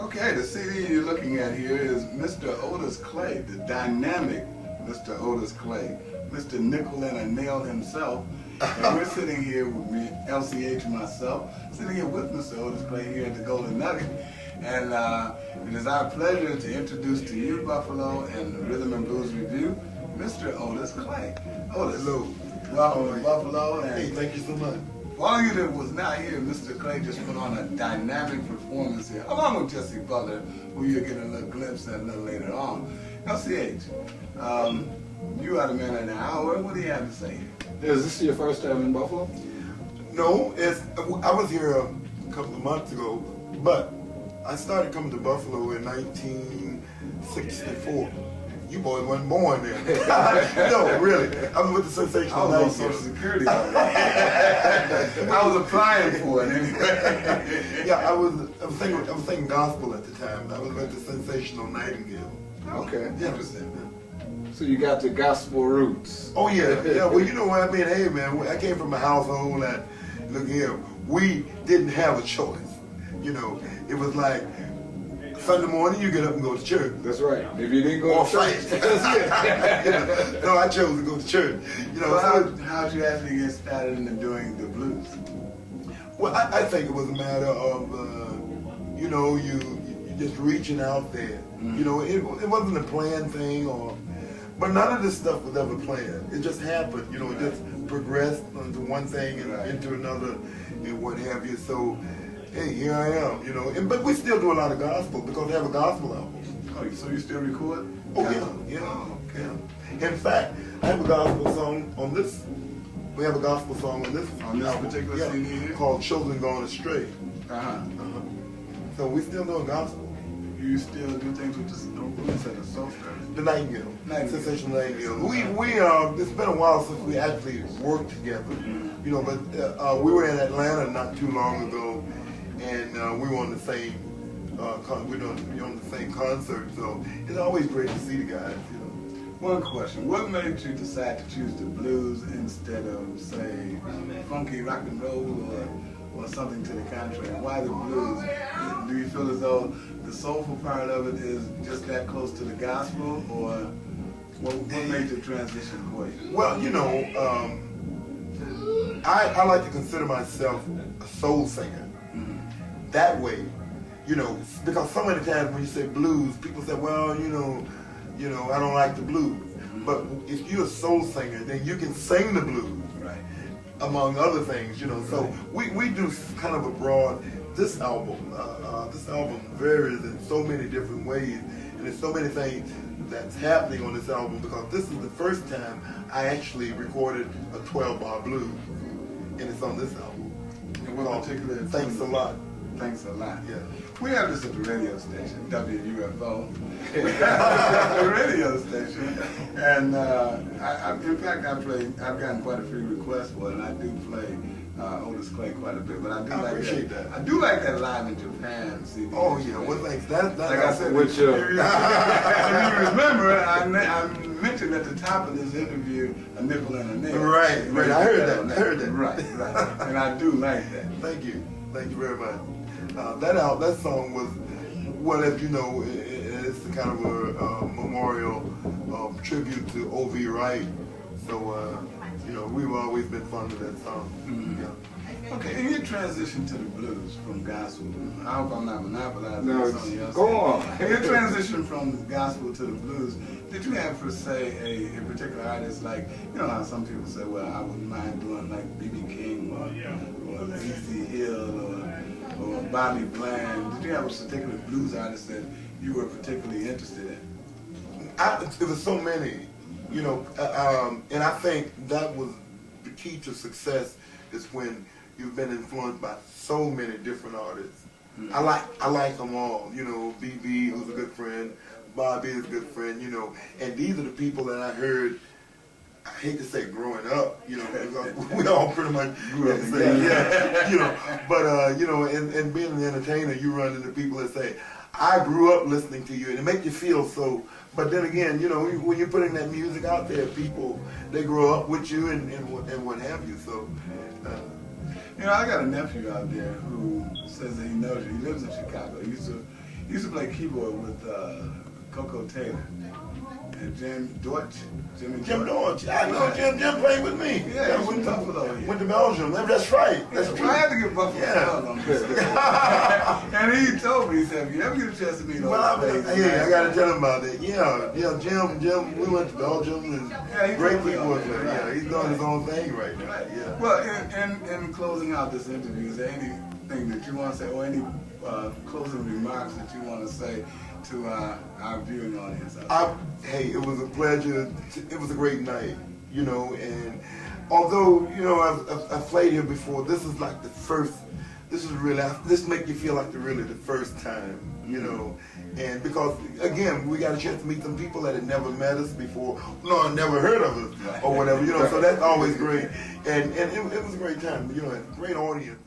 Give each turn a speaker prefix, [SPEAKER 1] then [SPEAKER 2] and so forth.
[SPEAKER 1] Okay, the CD you're looking at here is Mr. Otis Clay, the dynamic Mr. Otis Clay, Mr. Nickel and a Nail himself. And we're sitting here with me, LCH and myself, sitting here with Mr. Otis Clay here at the Golden Nugget. And it is our pleasure to introduce to you, Buffalo, and the Rhythm and Blues Revue, Mr. Otis Clay. Otis,
[SPEAKER 2] hello.
[SPEAKER 1] Welcome to Buffalo. And
[SPEAKER 2] hey, thank you so much.
[SPEAKER 1] for all of you that was not here, Mr. Clay just put on a dynamic performance here, along with Jesse Butler, who you'll get a little glimpse at a little later on. LCH, you are the man of the hour. What do you have to say here?
[SPEAKER 3] Is this your first time in Buffalo?
[SPEAKER 2] No, I was here a couple of months ago, but I started coming to Buffalo in 1964. You boys wasn't born then. No, really. I was with the Sensational
[SPEAKER 1] I was on
[SPEAKER 2] Night
[SPEAKER 1] Social
[SPEAKER 2] Girls.
[SPEAKER 1] Security. I was applying for it anyway.
[SPEAKER 2] Yeah, I was singing gospel at the time. I was with the Sensational Nightingale.
[SPEAKER 1] Okay,
[SPEAKER 2] Yeah.
[SPEAKER 1] interesting.
[SPEAKER 3] So you got the gospel roots.
[SPEAKER 2] Oh yeah, yeah. Well, you know what I mean. Hey man, I came from a household that, look here, we didn't have a choice. You know, it was like Sunday morning you get up and go to church.
[SPEAKER 3] That's right. If you didn't go
[SPEAKER 2] Or
[SPEAKER 3] to church,
[SPEAKER 2] fight. You know, no, I chose to go to church. You know,
[SPEAKER 1] So how'd you actually get started into doing the blues?
[SPEAKER 2] well, I think it was a matter of, you know, you just reaching out there. You know, it wasn't a planned thing but none of this stuff was ever planned. It just happened, you know, it just progressed into one thing and into another and what have you. So, hey, here I am, you know. But we still do a lot of gospel because we have a gospel album.
[SPEAKER 1] Oh, so you still record?
[SPEAKER 2] Oh, yeah.
[SPEAKER 1] Oh, okay.
[SPEAKER 2] Yeah. In fact, I have a gospel song on this. We have a gospel song on this.
[SPEAKER 1] On this
[SPEAKER 2] album,
[SPEAKER 1] particular CD here?
[SPEAKER 2] called Children Gone Astray.
[SPEAKER 1] Uh-huh.
[SPEAKER 2] So we still doing gospel.
[SPEAKER 1] You still do things with the soul service?
[SPEAKER 2] The Nightingale,
[SPEAKER 1] Nightingale.
[SPEAKER 2] Sensational Nightingale. It's been a while since we actually worked together, you know. But we were in Atlanta not too long ago, and we were on the same, we on the same concert. So it's always great to see the guys, you know.
[SPEAKER 1] One question: what made you decide to choose the blues instead of, say, funky rock and roll or something to the contrary? Why the blues? Do you feel as though the soulful part of it is just that close to the gospel, or what made the transition for you?
[SPEAKER 2] Well, you know, I like to consider myself a soul singer. That way, you know, because so many times when you say blues, people say, well, you know, I don't like the blues. But if you're a soul singer, then you can sing the blues,
[SPEAKER 1] Right.
[SPEAKER 2] among other things, you know. So we do kind of a broad. This album varies in so many different ways, and there's so many things that's happening on this album because this is the first time I actually recorded a 12-bar blues, and it's on this album.
[SPEAKER 1] And what particular?
[SPEAKER 2] Thanks a lot.
[SPEAKER 1] Thanks a lot.
[SPEAKER 2] Yeah.
[SPEAKER 1] We have this at the radio station, WUFO. We have the radio station, and in fact, I've gotten quite a few requests for it, and I do play Otis Clay quite a bit. But I do like
[SPEAKER 2] appreciate that.
[SPEAKER 1] I do like that Live in Japan CD.
[SPEAKER 2] Oh yeah, well thanks. That
[SPEAKER 1] Like I said,
[SPEAKER 3] Which,
[SPEAKER 1] if you remember, I mentioned at the top of this interview a nickel and a nail.
[SPEAKER 2] Right. I heard that.
[SPEAKER 1] Right. And I do like that.
[SPEAKER 2] Thank you very much. That song was, well, as you know, it's kind of a memorial tribute to O.V. Wright. So, you know, we've always been fond of that song. Yeah.
[SPEAKER 1] Okay, in your transition to the blues from gospel, I hope I'm not monopolizing
[SPEAKER 3] No,
[SPEAKER 1] something else.
[SPEAKER 3] go on.
[SPEAKER 1] In your transition from the gospel to the blues, did you have, per se, a particular artist, like, you know how some people say, well, I wouldn't mind doing like B.B. King or Z.C. Hill or Bobby Bland. Did you have a particular blues artist that you were particularly interested in?
[SPEAKER 2] There was so many, you know, and I think that was the key to success is when you've been influenced by so many different artists. I like them all, you know. BB, who's a good friend, Bobby is a good friend, you know, and these are the people that I heard. I hate to say growing up, you know, because we all pretty much grew up together. Yeah, you know, but you know, and being an entertainer, you run into people that say, I grew up listening to you, and it makes you feel so. But then again, you know, when you're putting that music out there, people, they grow up with you and what have you. So,
[SPEAKER 1] you know, I got a nephew out there who says that he knows you. He lives in Chicago. He He used to play keyboard with Coco Taylor and Jimmy
[SPEAKER 2] Jim
[SPEAKER 1] Deutsch.
[SPEAKER 2] Deutsch. I know Jim. Jim played with me.
[SPEAKER 1] Yeah, he went to Buffalo.
[SPEAKER 2] Went to Belgium. That's right. That's
[SPEAKER 1] I
[SPEAKER 2] true.
[SPEAKER 1] had to get Buffalo
[SPEAKER 2] Yeah.
[SPEAKER 1] on this. And he told me, he said, if you ever get a chance to meet
[SPEAKER 2] Well,
[SPEAKER 1] Otis Clay,
[SPEAKER 2] I gotta tell him about that. Yeah, Jim. We went to Belgium and
[SPEAKER 1] he
[SPEAKER 2] great
[SPEAKER 1] told me
[SPEAKER 2] keyboard
[SPEAKER 1] about
[SPEAKER 2] player.
[SPEAKER 1] that.
[SPEAKER 2] Yeah, he's doing his own thing right now.
[SPEAKER 1] Right.
[SPEAKER 2] Yeah.
[SPEAKER 1] Well, in closing out this interview, is there anything that you want to say, or any closing remarks that you want to say to our viewing audience?
[SPEAKER 2] Hey, it was a pleasure. It was a great night, you know. And although I've played here before, this is like the first. This is really. This make you feel like the first time, you know. And because again, we got a chance to meet some people that had never met us before, no, never heard of us or whatever, you know. So that's always great. And it was a great time, you know, a great audience.